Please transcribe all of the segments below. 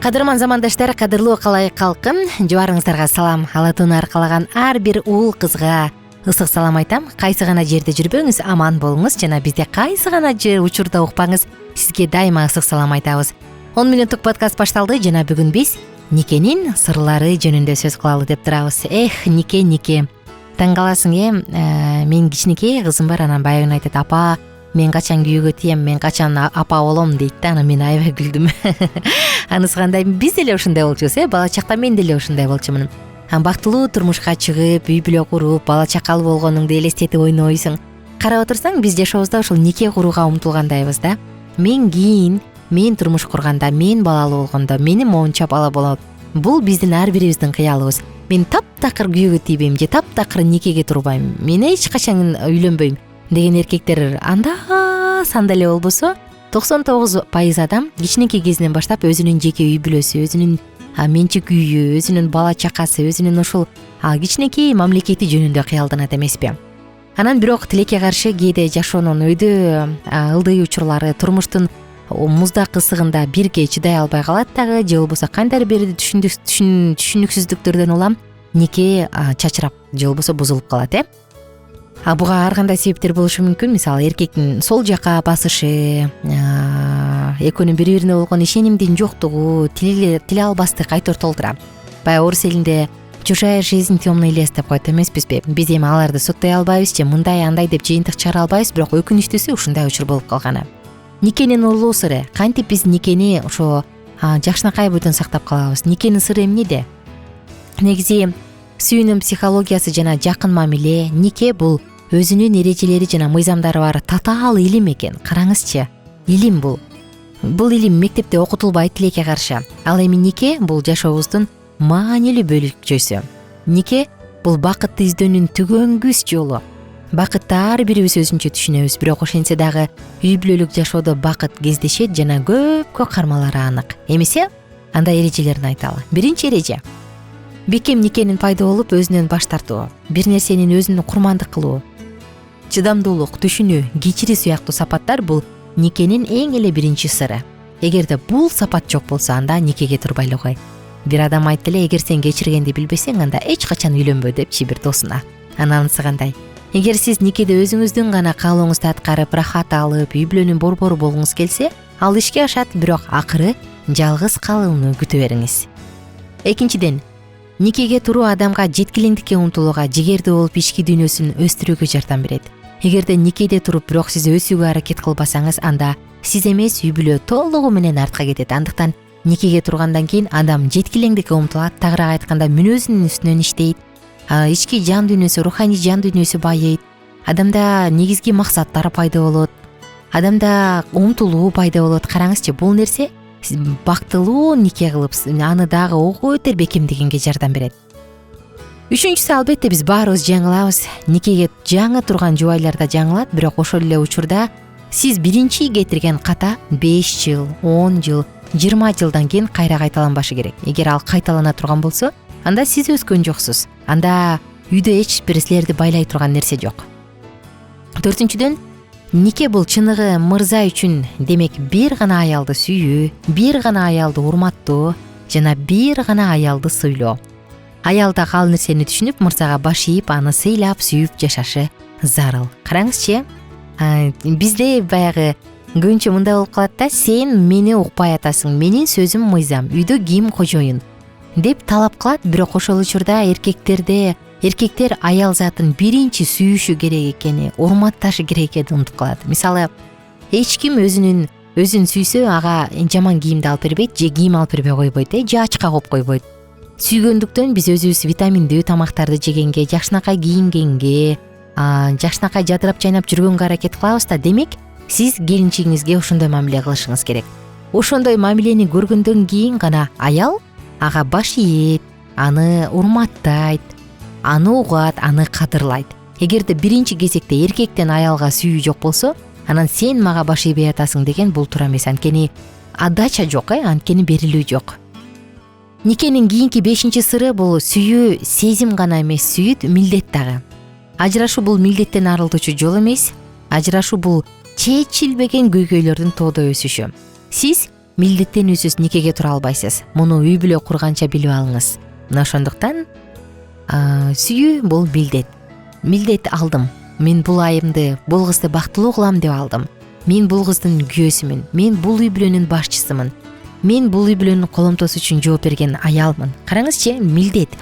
Кадырман замандаштар, кадырлуу калай калкым, жубарыңыздарга салам. Алатууну аркалаган ар бир уул кызга ысык салам айтам. Кайсы гана жерде жүрбөңүз, аман болуңуз жана бизде кайсы гана учурда укпаңыз, сизге дайыма ысык салам айтабыз. 10 мүнөттүк подкаст башталды жана бүгүн биз никенин сырлары жөнүндө сөз кылалы деп турабыз. Нике. Таң каласың мен кичинекей кызым бар, анан баягы айтат: "Апа, мен качан күйөөгө тием, мен качан апа болом" дейт да. Анан мен аябай күлдүм. Анысы кандай, биз деле ушундай болчубуз, бала чакта мен деле ушундай болчумун. Бактылуу турмушка чыгып, үй бүлө куруп, бала чакалуу болгонуңду элестетип ойнойсуң. Карап отурсаң, биз жашообузда ушул нике курууга умтулгандайбыз да. Мен турмуш курганда, мен балалуу болгондо, менин моунча бала болот. Бул биздин ар бирибиздин кыялыбыз. Мен таптакыр күйөөгө тийбейм же таптакыр никеге турбайм, мен эч качан үйлөнбөйм деген эркектер анда санда эле болбосо, 99% адам кичинекей кезинен баштап өзүнүн жеке үй бүлөсү, өзүнүн менчик үйү, өзүнүн бала чакасы, өзүнүн ушул кичинекей мамлекети жөнүндө кыялданат эмеспи? Анан бирок тилекке каршы кээде жашоонун өйдө ылдый учурлары, турмуштун муздак ысыгында бирге чыдай албай калат дагы, же болбосо кантайдыр бир түшүнүксүздүктөрдөн улам нике чачырап же болбосо бузулуп калат. Буга ар кандай себептер болушу мүмкүн. Мисалы, эркектин сол жака басышы, экөөнүн бири бирине болгон ишенимдин жоктугу, тиле албастык айтор толтура. Баягы орус элинде чужая жизнь темный лес деп коет эмеспизби? Биз эми аларды соттой албайбыз же мындай андай деп жыйынтык чыгара албайбыз, бирок өкүнүчтүүсү ушундай учур болуп калганы. Никенин улуу сыры кантип биз никени ошо жакшынакай бойдон сактап калабыз? Никенин сыры эмнеде? Негизи сүйүүнүн психологиясы жана жакын мамиле, нике бул өзүнүн эрежелери жана мыйзамдары бар татаал илим экен. Караңызчы, илим бул. Бул илим мектепте окутулбайт тилекке каршы. Ал эми нике бул жашообуздун маанилүү бөлүкчөсү. Нике бул бакытты издөөнүн түгөнгүс жолу. Бакытты ар бирибиз өзүнчө түшүнөбүз, бирок ошентсе дагы үй бүлөлүк жашоодо бакыт кездешет жана көпкө кармалары анык. Эмесе андай эрежелерин айталы. Биринчи эреже: бекем никенин пайда болуп өзүнөн баш тартуу, бир нерсенин өзүнө курмандык кылуу, чыдамдуулук, түшүнүү, кечирүү сыяктуу сапаттар бул никенин эң эле биринчи сыры. Эгерде бул сапат жок болсо, анда никеге турбайлы кой. Бир адам айтты эле: эгер сен кечиргенди билбесең, анда эч качан үйлөнбө депчи бир досуна. Анысы кандай? Эгер сиз никеде өзүңүздүн гана каалооңузду аткарып, рахат алып, үй бүлөнүн борбору болгуңуз келсе, ал ишке ашат, бирок акыры жалгыз калууну күтө бериңиз. Экинчиден, никеге туруу адамга жеткилиңдикке умтулууга, жигердүү болуп ички дүйнөсүн өстүрүүгө жардам берет. Эгерде никеде туруп, бирок сиз өсүүгө аракет кылбасаңыз, анда сиз эмес, үй бүлө толугу менен артка кетет. Андыктан никеге тургандан кийин адам жеткилиңдикке умтулат, тагыраак айтканда мүнөзүнүн үстүнөн иштейт. Ички жан дүйнөсү, руханий жан дүйнөсү байыйт. Адамда негизги максаттар пайда болот. Адамда умтулуу пайда болот. Караңызчы, бул нерсе бактылуу нике кылып, аны дагы ого өтөр бекемдегенге жардам берет. Үчүнчүсү, албетте биз баарыбыз жаңылабыз. Никеге жаңы турган жубайлар да жаңылат, бирок ошол эле учурда сиз биринчи кетирген ката 5 жыл, 10 жыл, 20 жылдан кийин кайра кайталанбашы керек. Эгер ал кайталана турган болсо, анда сиз өскөн жоксуз. Анда үйдө эч бир силерди байлай турган нерсе жок. Төртүнчүдөн, нике бул чыныгы мырза үчүн, демек бир гана аялды сүйүү, бир гана аялды урматтоо жана бир гана аялды сыйлоо. Аял да ал нерсени түшүнүп, мырзага баш ийип, аны сыйлап, сүйүп жашашы зарыл. Караңызчы, бизде баягы көбүнчө мындай болуп калат да: сен мени укпай атасың, менин сөзүм мыйзам, үйдө ким кожоюн деп талап кылат. Бирок ошол учурда эркектер аял затын биринчи сүйүшү керек экени, урматташы керек экенин унутуп калат. Мисалы, эч ким өзүн сүйсө, ага жаман кийимди алып бербейт, же кийим алып бербей койбойт, же ачка коюп койбойт. Сүйгөндүктөн биз өзүбүз витаминдүү тамактарды жегенге, жакшынакай кийингенге, жакшынакай жадырап жайнап жүргөнгө аракет кылабыз да. Демек, сиз келинчигиңизге ошондой мамиле кылышыңыз керек. Ошондой мамилени көргөндөн кийин гана аял ага баш ийет, аны урматтайт, аны угат, аны кадырлайт. Эгерде биринчи кезекте эркектен аялга сүйүү жок болсо, анан сен мага баш ийбей атасың деген бул туура эмес. Анткени адача жок, анткени берилүү жок. Никенин кийинки 5-чи сыры бул сүйүү сезим гана эмес, сүйүт милдет дагы. Ажырашуу бул милдеттен арылтуучу жол эмес. Ажырашуу бул чечилбеген көйгөйлөрдүн тоодо өсүшү. Сиз милдеттенүүсүз никеге тура албайсыз. Муну үй бүлө курганча билип алыңыз. Мына ошондуктан сүйүү бул милдет алдым. Мен бул айымды, бул кызды бактылуу кылам деп алдым. Мен бул кыздын күйөөсүмүн. Мен бул үй бүлөнүн башчысымын. Мен бул үй бүлөнүн коломтосу үчүн жооп берген аялмын. Караңызчы, милдет.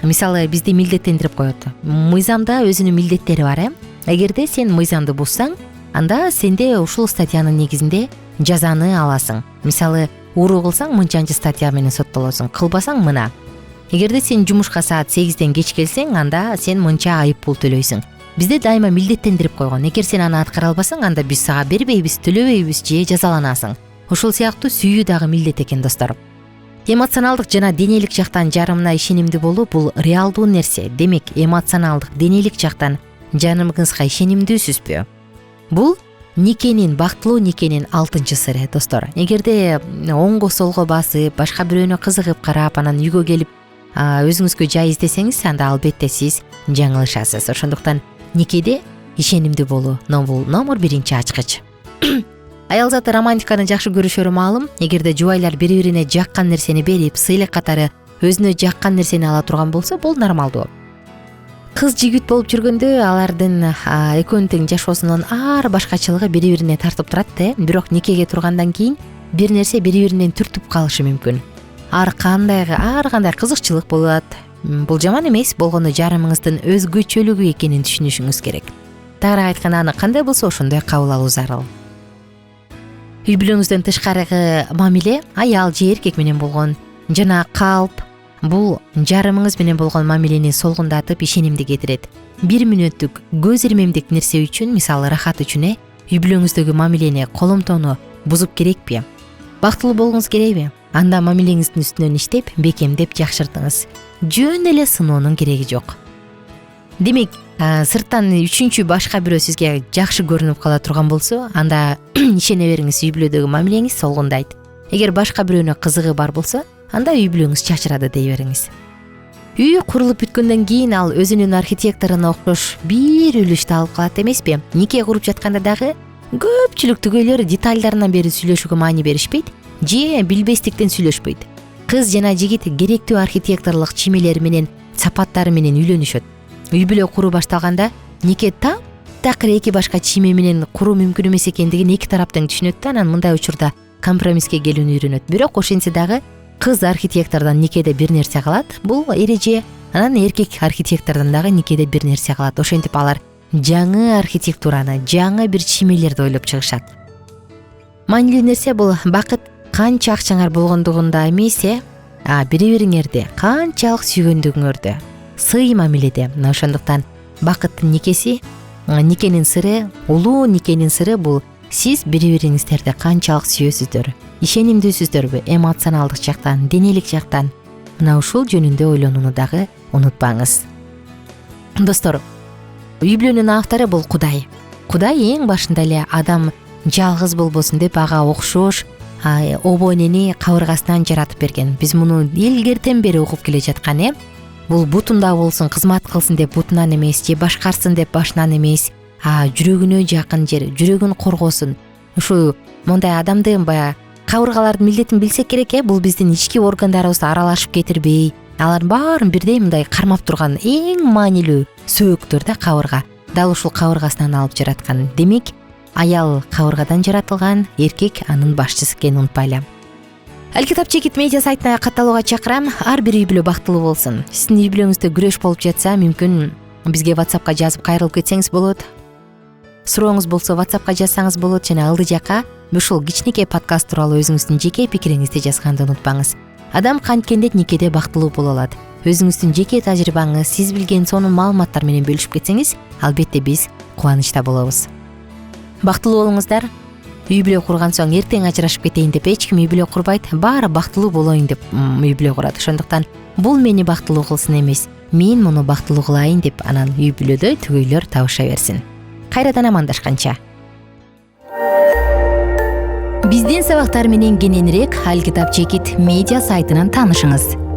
Мисалы бизди милдеттендирип коет. Мыйзамда өзүнүн милдеттери бар, Эгерде сен мыйзамды бузсаң, анда сенде ушул статьянын негизинде жазаны аласың. Мисалы, уруу кылсаң мынчанчы статья менен соттолосуң, кылбасаң мына. Эгерде сен жумушка саат 8ден кеч келсең, анда сен мынча айып пул төлөйсүң. Бизде дайыма милдеттендирип койгон. Эгер сен аны аткара албасаң, анда биз сага бербейбиз, төлөбөйбүз же жазаланасың. Ушул сыяктуу сүйүү дагы милдет экен, достор. Эмоционалдык жана денелик жактан жарымына ишенимдүү болуу бул реалдуу нерсе. Демек, эмоционалдык, денелик жактан жарымыңызга ишенимдүүсүзбү? Бул никенин, бактылуу никенин 6-чы сыры, достор. Эгерде оңго солго басып, башка бирөөнө кызыгып карап, анан үйгө келип өзүңүзгө жай издесеңиз, анда албетте сиз жаңылышасыз. Ошондуктан никеде ишенимдүү болуу бул номер 1 ачкыч. Аял заты романтиканы жакшы көрүшөрү маалым. Эгерде жубайлар бири-бирине жаккан нерсени берип, сыйлык катары өзүнө жаккан нерсени ала турган болсо, бул нормалдуу. Кыз жигит болуп жүргөндө алардын экөөнүн тең жашоосунун ар башкачылыгы бири-бирине тартып турат, бирок никеге тургандан кийин бир нерсе бири-биринен түртүп калышы мүмкүн. Ар кандай кызыкчылык болот. Бул жаман эмес, болгону жарымыңыздын өзгөчөлүгү экенин түшүнүшүңүз керек. Тагыраак айтканда, аны кандай болсо ошондой кабыл алуу зарыл. Үй бүлөңүздөн тышкарыгы мамиле аял же эркек менен болгон жана калп бул жарымыңыз менен болгон мамилени солгундатып ишенимди кетирет. 1 мүнөттүк көз ирмемдик нерсе үчүн, мисалы рахат үчүн үй бүлөңүздөгү мамилени, коломтону бузуп керекпи? Бактылуу болгуңуз керекпи? Анда мамилеңиздин үстүнөн иштеп, бекемдеп жакшыртыңыз. Жөн эле сыноонун кереги жок. Демек, сырттан үчүнчү башка бирөө сизге жакшы көрүнүп кала турган болсо, анда ишене бериңиз, үй бүлөдөгү мамилеңиз солгундайт. Эгер башка бирөөнө кызыгы бар болсо, анда үй бүлөңүз чачырады дей бериңиз. Үй курулуп бүткөндөн кийин ал өзүнүн архитекторуна окшош бир үлүштү алып калат эмеспи? Нике куруп жатканда дагы көпчүлүк түгөйлөр детальдарынан бери сүйлөшүүгө маани беришпейт же билбестиктен сүйлөшпөйт. Кыз жана жигит керектүү архитекторлук чимелери менен, сапаттары менен үйлөнүшөт. Үй бүлө куруу башталганда нике такыр эки башка чиме менен куруу мүмкүн эмес экендигин эки тарап тең түшүнөт да, анан мындай учурда компромисске келүүнү үйрөнөт. Бирок ошентсе дагы кыз архитектордон никеде бир нерсе калат. Бул эреже. Анан эркек архитектордон дагы никеде бир нерсе калат. Ошентип алар жаңы архитектураны, жаңы бир чимелерди ойлоп чыгышат. Маанилүү нерсе бул бакыт канча акчаңар болгондугунда эмес, бири-бириңерди канчалык сүйгөндүгүңөрдө, сый мамиледе. Ошондуктан бакыттын никеси, никенин сыры, улуу никенин сыры бул сиз бири-бириңиздерди канчалык сүйөсүздөр, ишенимдүүсүздөрбү, эмоционалдык жактан, денелик жактан. Мына ушул жөнүндө ойлонууну дагы унутпаңыз. Достор, үй бүлөнүн автору бул Кудай. Кудай эң башында эле адам жалгыз болбосун деп ага окшош обо энени кабыргасынан жаратып берген. Биз муну илгертен бери угуп келе жаткан, Бул бутунда болсун, кызмат кылсын деп бутунан эмес, же башкарсын деп башынан эмес, жүрөгүнө жакын жер, жүрөгүн коргосун. Ушу мондай адамды кабыргалардын милдетин билсек керек, бул биздин ички органдарыбызды аралашып кетирбей, алардын баарын бирдей мындай кармап турган эң маанилүү сөөктөр да кабырга. Дал ушул кабыргасынан алып жараткан. Демек, аял кабыргадан жаратылган, эркек анын башчысы экенин унутпайлы. Алкитап Чекит медиа сайтына катталууга чакырам. Ар бир үй бүлө бактылуу болсун. Сиздин үй бүлөңүздө күрөш болуп жатса, мүмкүн бизге WhatsAppка жазып кайрылып кетсеңиз болот. Сурооңуз болсо WhatsAppка жазсаңыз болот, жана алды жака ушул кичинекей подкаст тууралуу өзүңүздүн жеке пикириңизди жазганды унутпаңыз. Адам канткенде никеде бактылуу боло алат. Өзүңүздүн жеке тажрыйбаңыз, сиз билген сонун маалыматтар менен бөлүшүп кетсеңиз, албетте биз кубанычта болобуз. Бактылуу болуңуздар. Үй бүлө курган соң эртең ажырашып кетейин деп эч ким үй бүлө курбайт, баары бактылуу болоюн деп үй бүлө курат. Ошондуктан бул мени бактылуу кылсын эмес, мен муну бактылуу кылайын деп анан үй бүлөдө түгөйлөр табыша берсин. Кайрадан амандашканча. Биздин сабактар менен кененирээк Алкитап Чекит медиа сайтынан таанышыңыз.